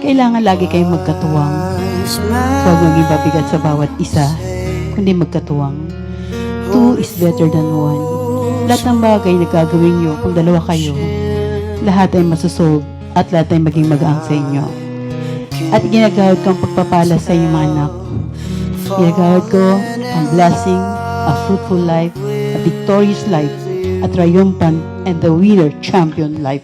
Kailangan lagi kayong magkatuwang. Huwag maging pabigat sa bawat isa, kundi magkatuwang. Two is better than one. Lahat ng bagay na gagawin nyo kung dalawa kayo, lahat ay masusolve at lahat ay maging magaang sa inyo. At ginagawad ko ang pagpapala sa inyong mga anak. Ginagawad ko ang blessing, a fruitful life, a victorious life, a triumphant and the winner champion life.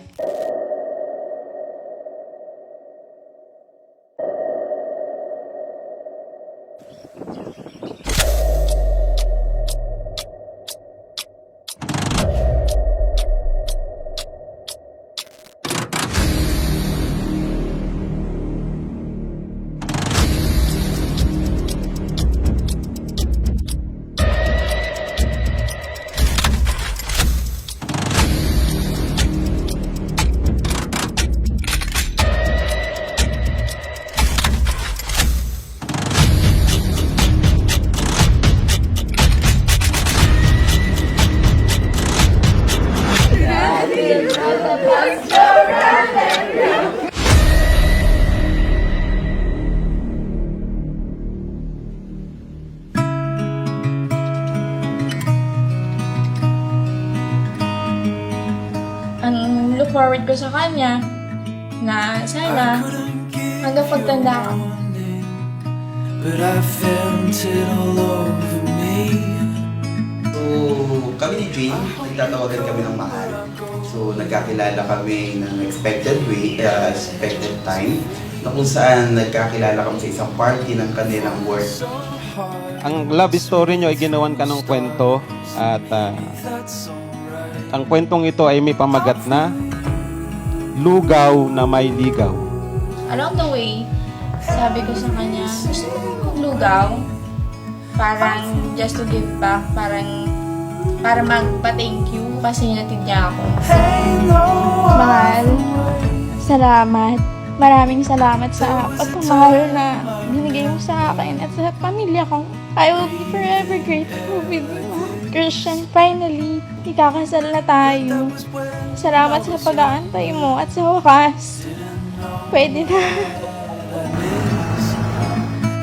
Ang look forward ko sa kanya na sana hanggang pagtanda ko. But I felt it all over me. So, kami ni Jane, nagtatawagan kami ng mahal. So, nagkakilala kami ng expected time, na kung saan nagkakilala kami sa isang party ng kanilang work. Ang love story nyo ay ginawan ka ng kwento at ang kwentong ito ay may pamagat na lugaw na may ligaw. Along the way, sabi ko sa kanya, gusto mo maglugaw? Parang just to give back, para magpa-thank you kasi hinatid niya ako. Mahal, salamat. Maraming salamat sa pagmamahal na binigay mo sa akin at sa pamilya ko. I will be forever grateful with you. Christian, finally, ikakasal na tayo. Salamat sa pag-aantay mo at sa wakas. Pwede na.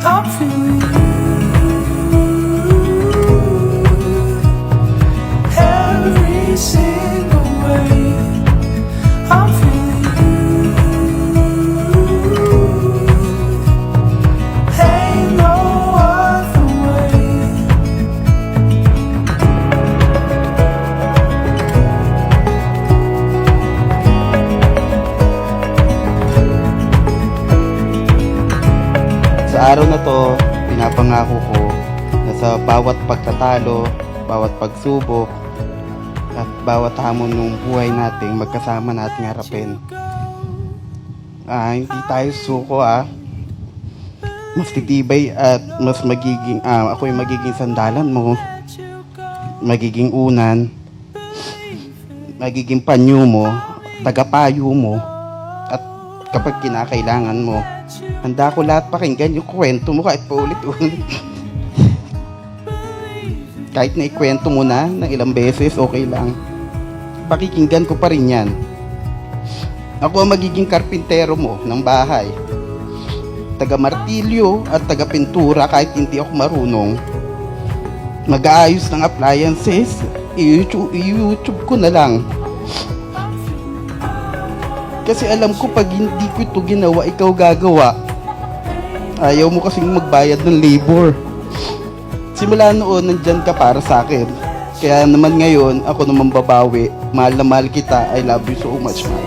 I'm feeling every single way. I'm feeling ain't no other way. Sa araw na to, pinapangako ko na sa bawat pagtatalo, bawat pagsubok, at bawat hamon ng buhay natin, magkasama nating harapin. Hindi tayo suko Mas titibay at mas magiging, ako yung magiging sandalan mo, magiging unan, magiging panyo mo, tagapayo mo, at kapag kinakailangan mo, handa ko lahat pakinggan yung kwento mo kahit paulit-ulit. Kahit na ikwento mo na ng ilang beses, okay lang. Pakikinggan ko pa rin yan. Ako ang magiging karpintero mo ng bahay. Taga-martilyo at taga-pintura kahit hindi ako marunong. Mag-aayos ng appliances, i-YouTube ko na lang. Kasi alam ko pag hindi ko ito ginawa, ikaw gagawa. Ayaw mo kasing magbayad ng labor. Simula noon, nandyan ka para sa akin. Kaya naman ngayon, ako naman babawi. Mahal na mahal kita. I love you so much, man.